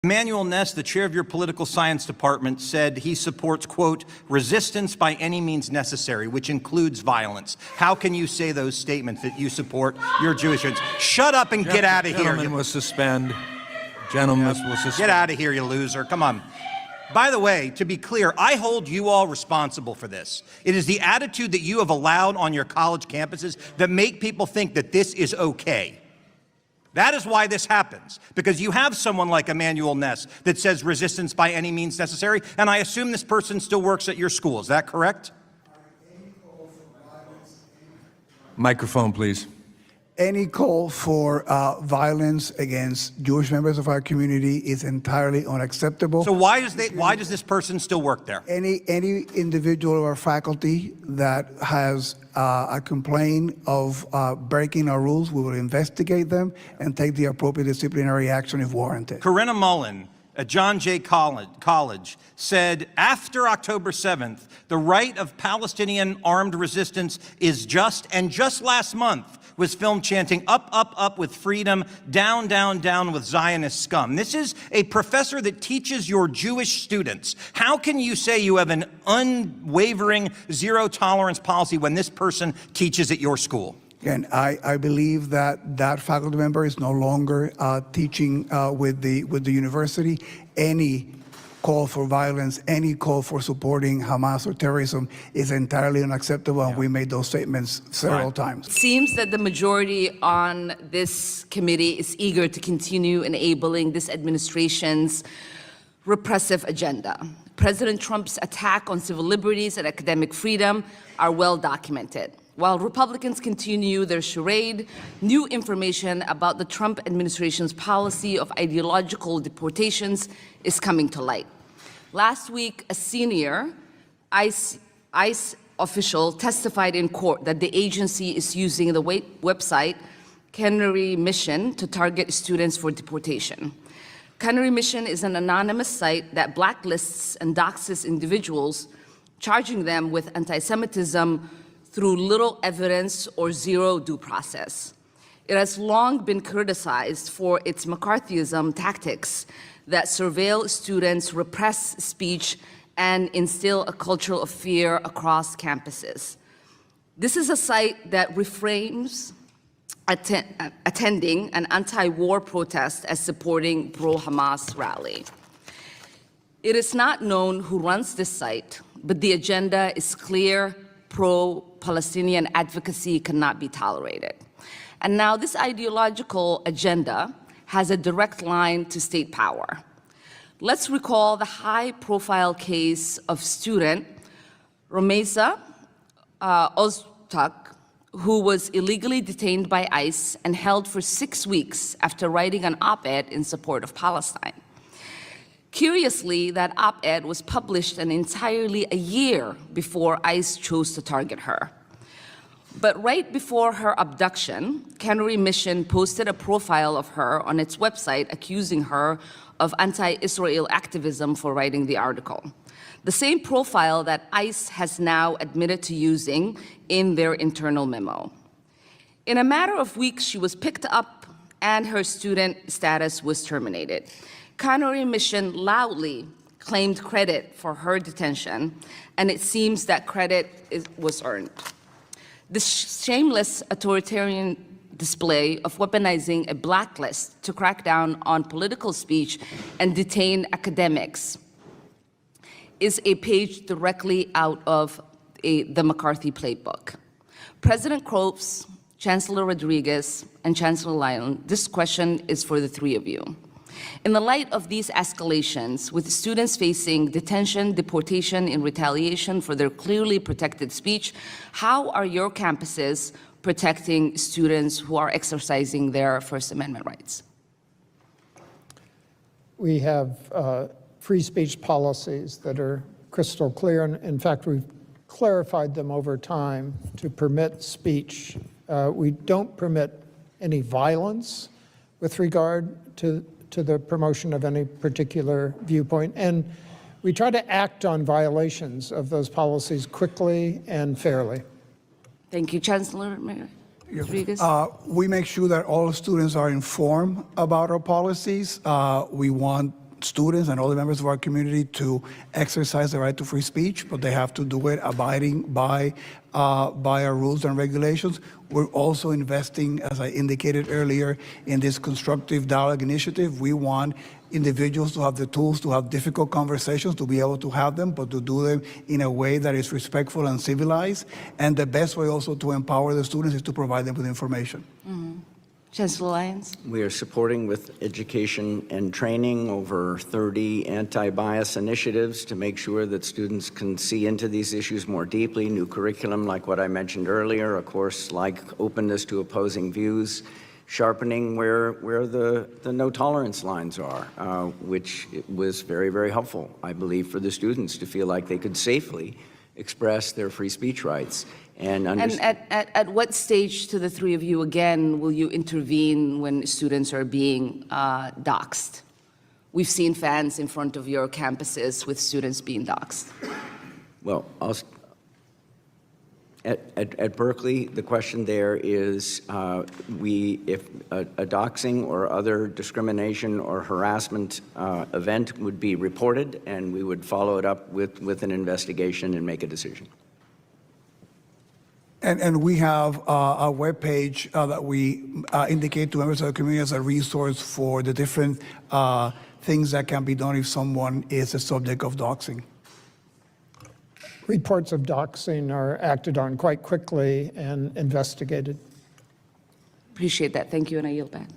Emmanuel Ness, the chair of your political science department, said he supports, quote, resistance by any means necessary, which includes violence. How can you say those statements that you support your Jewish friends? Shut up and get out of here. Gentleman will suspend. Gentleman will suspend. Get out of here, you loser. Come on. By the way, to be clear, I hold you all responsible for this. It is the attitude that you have allowed on your college campuses that make people think that this is okay. That is why this happens, because you have someone like Emmanuel Ness that says resistance by any means necessary, and I assume this person still works at your school. Is that correct? Microphone, please. Any call for violence against Jewish members of our community is entirely unacceptable. So why does this person still work there? Any individual or faculty that has a complaint of breaking our rules, we will investigate them and take the appropriate disciplinary action if warranted. Corinna Mullen at John Jay College said, after October 7th, the right of Palestinian armed resistance is just, and just last month was filmed chanting, up, up, up with freedom, down, down, down with Zionist scum. This is a professor that teaches your Jewish students. How can you say you have an unwavering zero tolerance policy when this person teaches at your school? Again, I believe that that faculty member is no longer teaching with the university. Any call for violence, any call for supporting Hamas or terrorism is entirely unacceptable, and we made those statements several times. It seems that the majority on this committee is eager to continue enabling this administration's repressive agenda. President Trump's attack on civil liberties and academic freedom are well documented. While Republicans continue their charade, new information about the Trump administration's policy of ideological deportations is coming to light. Last week, a senior ICE official testified in court that the agency is using the website Canary Mission to target students for deportation. Canary Mission is an anonymous site that blacklists and doxes individuals, charging them with anti-Semitism through little evidence or zero due process. It has long been criticized for its McCarthyism tactics that surveil students, repress speech, and instill a culture of fear across campuses. This is a site that reframes attending an anti-war protest as supporting pro-Hamas rally. It is not known who runs this site, but the agenda is clear. Pro-Palestinian advocacy cannot be tolerated. And now this ideological agenda has a direct line to state power. Let's recall the high-profile case of student Romeza Ozturk, who was illegally detained by ICE and held for 6 weeks after writing an op-ed in support of Palestine. Curiously, that op-ed was published entirely a year before ICE chose to target her. But right before her abduction, Canary Mission posted a profile of her on its website accusing her of anti-Israel activism for writing the article. The same profile that ICE has now admitted to using in their internal memo. In a matter of weeks, she was picked up and her student status was terminated. Canary Mission loudly claimed credit for her detention, and it seems that credit was earned. This shameless authoritarian display of weaponizing a blacklist to crack down on political speech and detain academics is a page directly out of the McCarthy playbook. President Cropes, Chancellor Rodriguez, and Chancellor Lyon, this question is for the three of you. In the light of these escalations, with students facing detention, deportation in retaliation for their clearly protected speech, how are your campuses protecting students who are exercising their First Amendment rights? We have free speech policies that are crystal clear, and in fact, we've clarified them over time to permit speech. We don't permit any violence with regard to the promotion of any particular viewpoint, and we try to act on violations of those policies quickly and fairly. Thank you, Chancellor Rodriguez. We make sure that all students are informed about our policies. We want students and all the members of our community to exercise the right to free speech, but they have to do it abiding by our rules and regulations. We're also investing, as I indicated earlier, in this constructive dialogue initiative. We want individuals to have the tools to have difficult conversations, to be able to have them, but to do them in a way that is respectful and civilized. And the best way also to empower the students is to provide them with information. Chancellor Lyons? We are supporting with education and training over 30 anti-bias initiatives to make sure that students can see into these issues more deeply. New curriculum, like what I mentioned earlier, a course like openness to opposing views, sharpening where the no tolerance lines are, which was very, very helpful, I believe, for the students to feel like they could safely express their free speech rights. And at what stage, to the three of you, again, will you intervene when students are being doxxed? We've seen fans in front of your campuses with students being doxxed. Well, at Berkeley, the question there is if a doxing or other discrimination or harassment event would be reported, and we would follow it up with an investigation and make a decision. And we have a webpage that we indicate to members of the community as a resource for the different things that can be done if someone is a subject of doxing. Reports of doxing are acted on quite quickly and investigated. Appreciate that. Thank you, and I yield back.